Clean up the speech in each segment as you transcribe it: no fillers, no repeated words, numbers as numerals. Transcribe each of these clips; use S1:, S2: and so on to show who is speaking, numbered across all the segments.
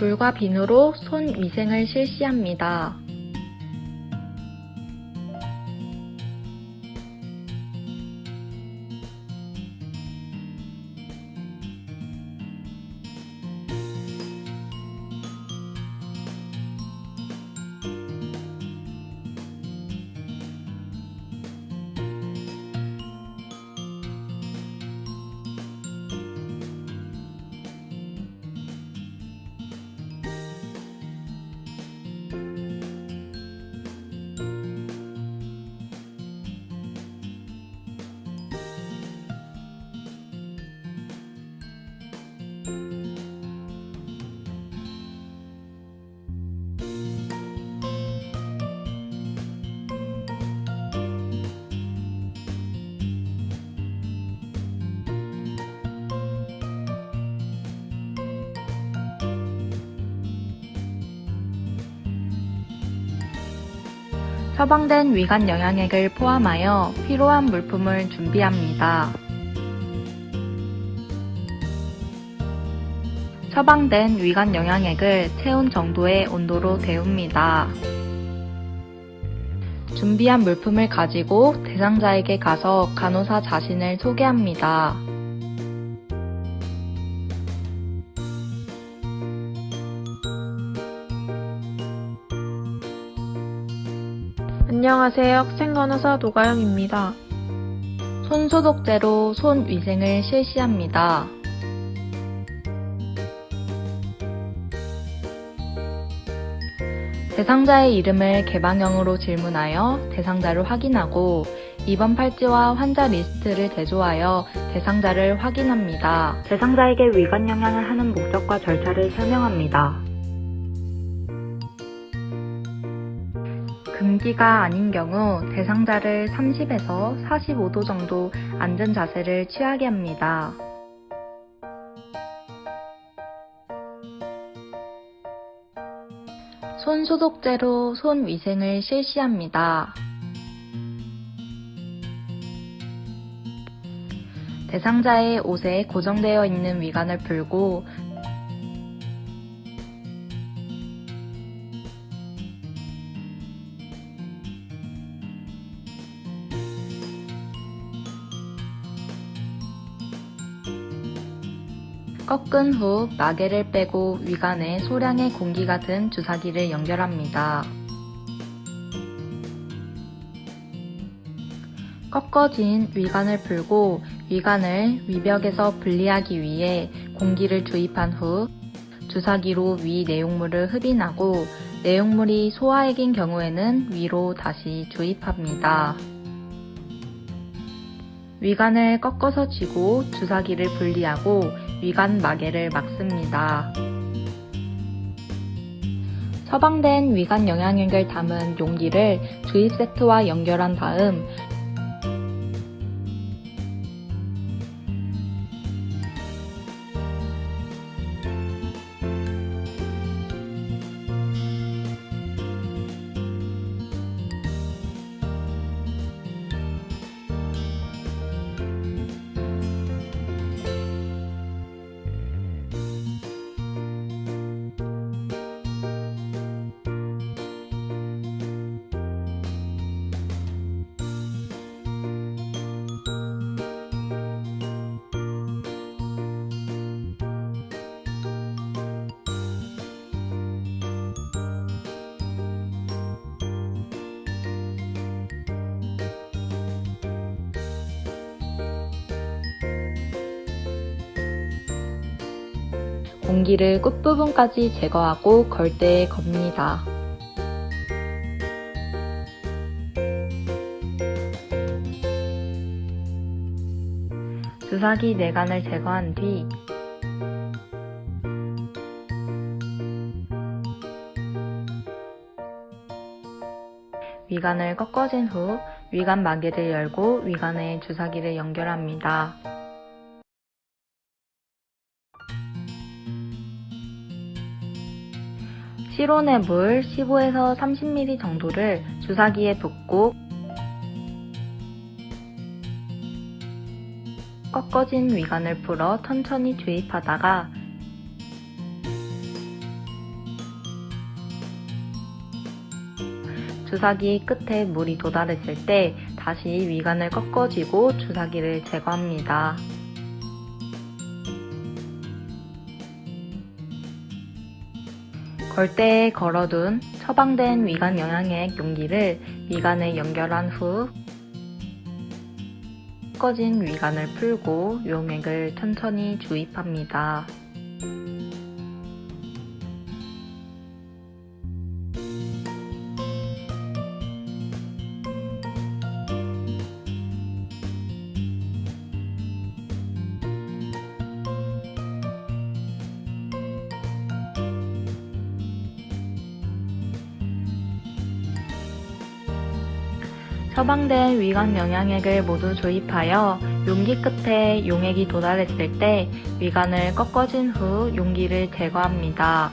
S1: 물과 비누로 손 위생을 실시합니다. 처방된 위관 영양액을 포함하여 필요한 물품을 준비합니다. 처방된 위관 영양액을 체온 정도의 온도로 데웁니다. 준비한 물품을 가지고 대상자에게 가서 간호사 자신을 소개합니다.
S2: 안녕하세요. 학생간호사 노가영입니다.
S1: 손소독제로 손 위생을 실시합니다. 대상자의 이름을 개방형으로 질문하여 대상자를 확인하고 입원 팔찌와 환자 리스트를 대조하여 대상자를 확인합니다. 대상자에게 위관 영양을 하는 목적과 절차를 설명합니다. 금기가 아닌 경우 대상자를 30에서 45도 정도 앉은 자세를 취하게 합니다. 손 소독제로 손 위생을 실시합니다. 대상자의 옷에 고정되어 있는 위관을 풀고 꺾은 후 마개를 빼고 위관에 소량의 공기가 든 주사기를 연결합니다. 꺾어진 위관을 풀고 위관을 위벽에서 분리하기 위해 공기를 주입한 후 주사기로 위 내용물을 흡인하고 내용물이 소화액인 경우에는 위로 다시 주입합니다. 위관을 꺾어서 쥐고 주사기를 분리하고 위관 마개를 막습니다. 처방된 위관 영양액을 담은 용기를 주입 세트와 연결한 다음 공기를 끝부분까지 제거하고 걸대에 겁니다. 주사기 내관을 제거한 뒤 위관을 꺾어진 후 위관 마개를 열고 위관에 주사기를 연결합니다. 실온의 물 15에서 30ml 정도를 주사기에 붓고 꺾어진 위관을 풀어 천천히 주입하다가 주사기 끝에 물이 도달했을 때 다시 위관을 꺾어쥐고 주사기를 제거합니다. 걸대에 걸어둔 처방된 위관 영양액 용기를 위관에 연결한 후 꺾어진 위관을 풀고 용액을 천천히 주입합니다. 처방된 위관 영양액을 모두 주입하여 용기 끝에 용액이 도달했을 때 위관을 꺾어진 후 용기를 제거합니다.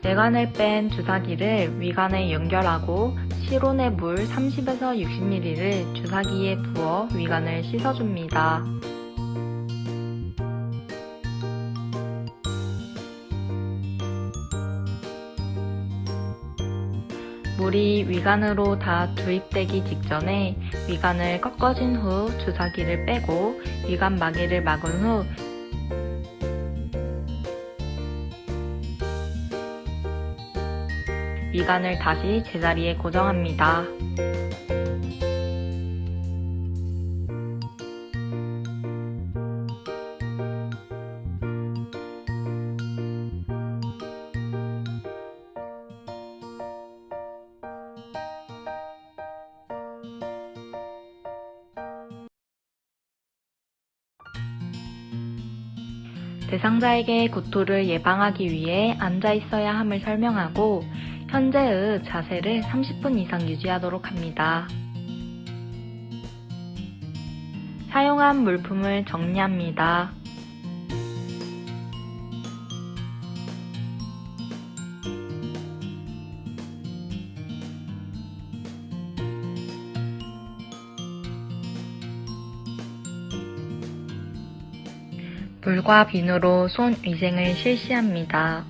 S1: 내관을 뺀 주사기를 위관에 연결하고 실온의 물 30에서 60ml를 주사기에 부어 위관을 씻어줍니다. 물이 위관으로 다 주입되기 직전에 위관을 꺾어진 후 주사기를 빼고 위관 마개를 막은 후 위관을 다시 제자리에 고정합니다. 대상자에게 구토를 예방하기 위해 앉아 있어야 함을 설명하고 현재의 자세를 30분 이상 유지하도록 합니다. 사용한 물품을 정리합니다. 물과 비누로 손 위생을 실시합니다.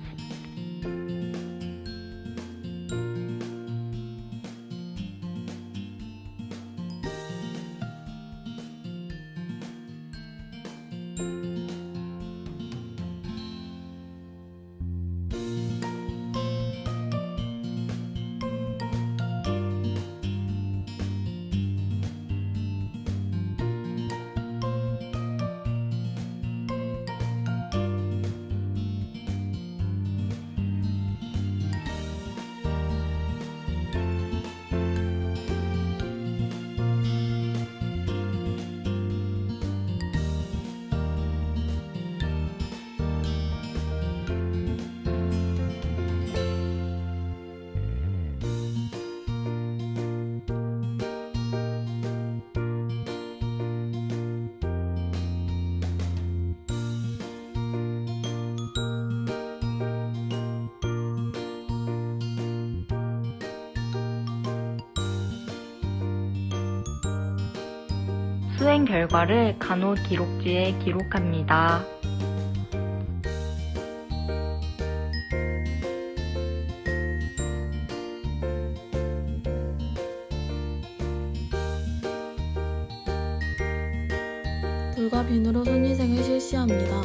S1: 수행 결과를 간호 기록지에 기록합니다.
S3: 물과 비누로 손위생을 실시합니다.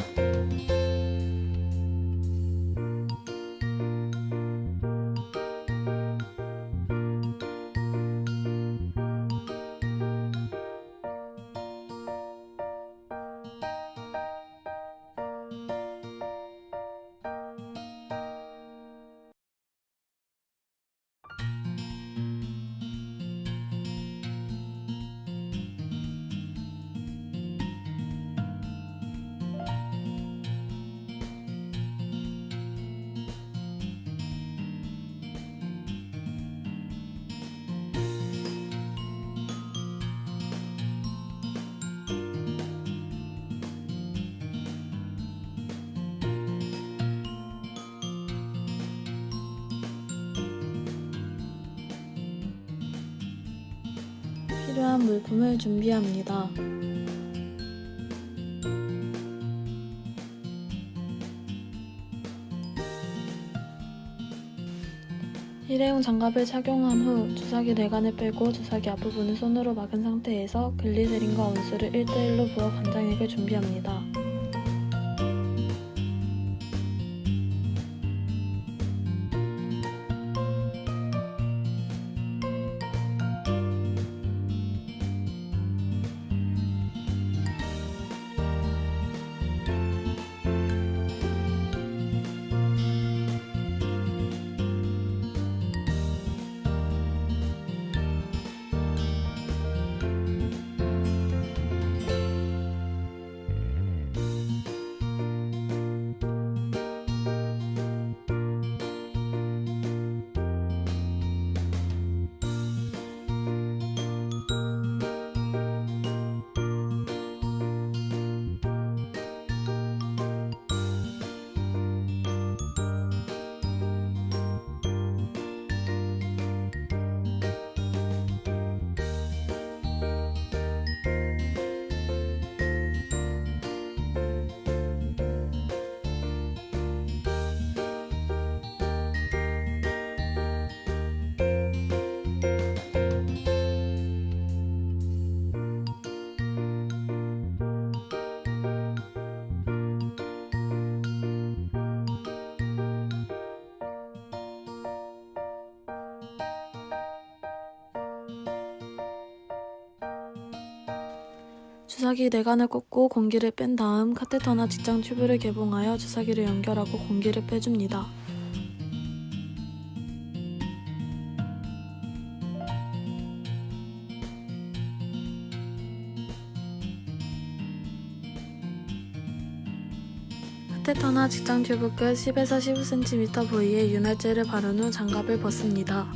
S3: 필요한 물품을 준비합니다. 일회용 장갑을 착용한 후 주사기 내관을 빼고 주사기 앞부분을 손으로 막은 상태에서 글리세린과 온수를 1:1로 부어 관장액을 준비합니다. 주사기 내관을 꽂고 공기를 뺀 다음 카테터나 직장 튜브를 개봉하여 주사기를 연결하고 공기를 빼줍니다. 카테터나 직장 튜브 끝 10에서 15cm 부위에 윤활제를 바른 후 장갑을 벗습니다.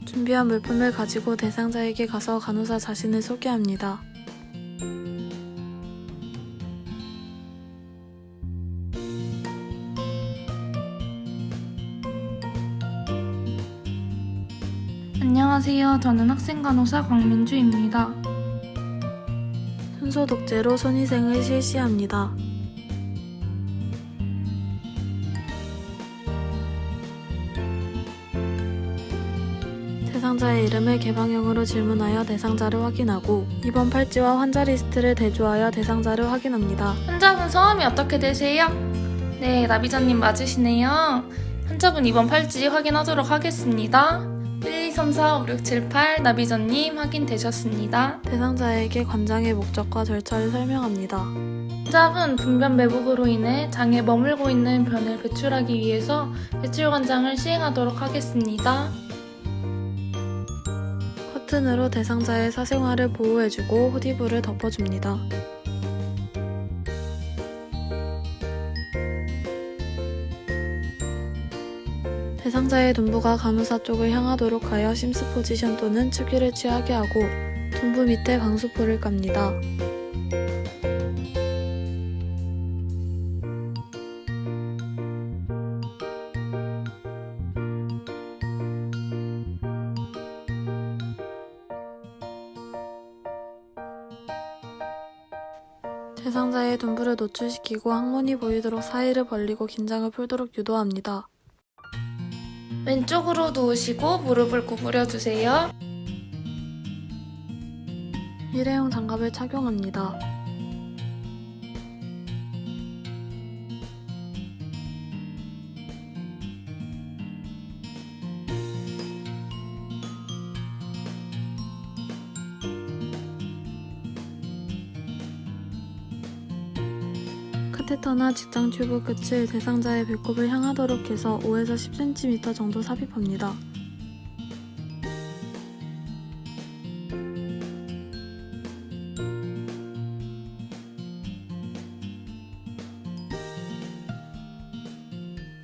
S3: 준비한 물품을 가지고 대상자에게 가서 간호사 자신을 소개합니다.
S4: 안녕하세요. 저는 학생간호사 광민주입니다.
S3: 순소 독재로 손위생을 실시합니다. 대상자의 이름을 개방형으로 질문하여 대상자를 확인하고 입원 팔찌와 환자 리스트를 대조하여 대상자를 확인합니다.
S4: 환자분 성함이 어떻게 되세요? 네, 나비자님 맞으시네요. 환자분 입원 팔찌 확인하도록 하겠습니다. 1, 2, 3, 4, 5, 6, 7, 8 나비자님 확인되셨습니다.
S3: 대상자에게 관장의 목적과 절차를 설명합니다.
S4: 환자분 분변 매복으로 인해 장에 머물고 있는 변을 배출하기 위해서 배출 관장을 시행하도록 하겠습니다.
S3: 커튼으로 대상자의 사생활을 보호해주고 호디브를 덮어줍니다. 대상자의 둔부가 간호사 쪽을 향하도록 하여 심스 포지션 또는 측위를 취하게 하고 둔부 밑에 방수포를 깝니다. 대상자의 둔부를 노출시키고 항문이 보이도록 사이를 벌리고 긴장을 풀도록 유도합니다.
S4: 왼쪽으로 누우시고 무릎을 구부려 주세요.
S3: 일회용 장갑을 착용합니다. 카테터나 직장 튜브 끝을 대상자의 배꼽을 향하도록 해서 5에서 10cm 정도 삽입합니다.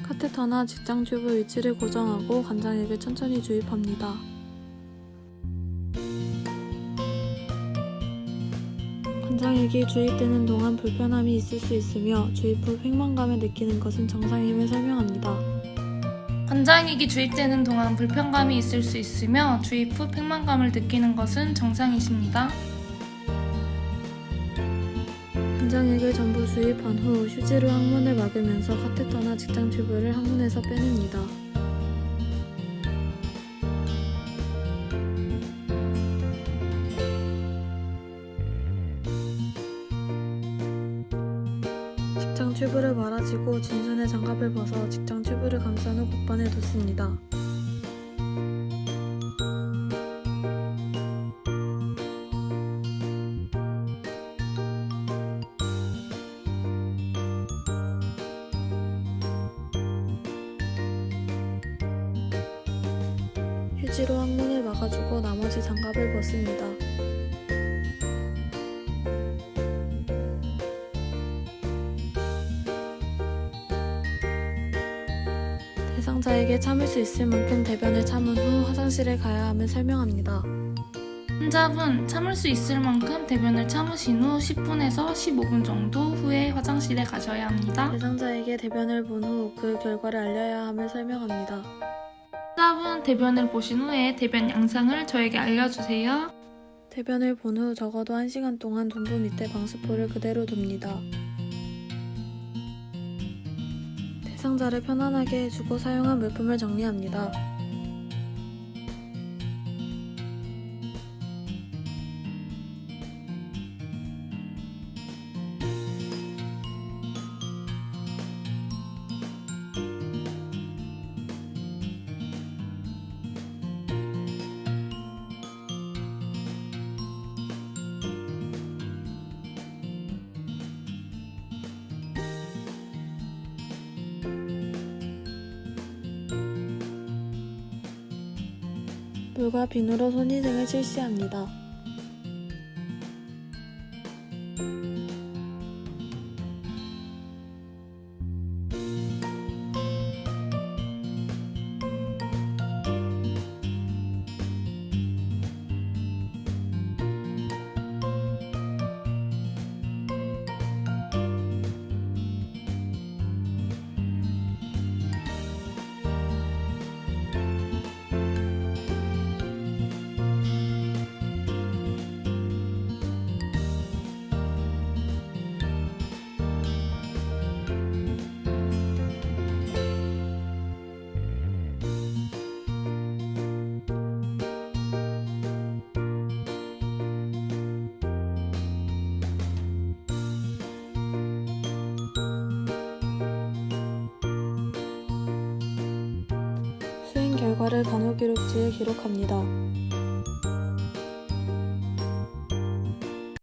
S3: 카테터나 직장 튜브 위치를 고정하고 관장액을 천천히 주입합니다. 관장액이 주입되는 동안 불편함이 있을 수 있으며 주입 후 횡만감을 느끼는 것은 정상임을 설명합니다.
S4: 관장액이 주입되는 동안 불편감이 있을 수 있으며 주입 후 팽만감을 느끼는 것은 정상이십니다.
S3: 관장액을 전부 주입한 후 휴지로 항문을 막으면서 카테터나 직장 튜브를 항문에서 빼냅니다. 직장 튜브를 말아지고 진순의 장갑을 벗어 직장 튜브를 감싼 후 곡반에 뒀습니다. 휴지로 항문을 막아주고 나머지 장갑을 벗습니다. 대상자에게 참을 수 있을 만큼 대변을 참은 후 화장실에 가야 함을 설명합니다.
S4: 환자분, 참을 수 있을 만큼 대변을 참으신 후 10분에서 15분 정도 후에 화장실에 가셔야 합니다.
S3: 대상자에게 대변을 본 후 그 결과를 알려야 함을 설명합니다.
S4: 환자분, 대변을 보신 후에 대변 양상을 저에게 알려주세요.
S3: 대변을 본 후 적어도 1시간 동안 둔부 밑에 방수포를 그대로 둡니다. 대상자를 편안하게 해주고 사용한 물품을 정리합니다. 물과 비누로 손위생을 실시합니다. 수행 결과를 간호기록지에 기록합니다.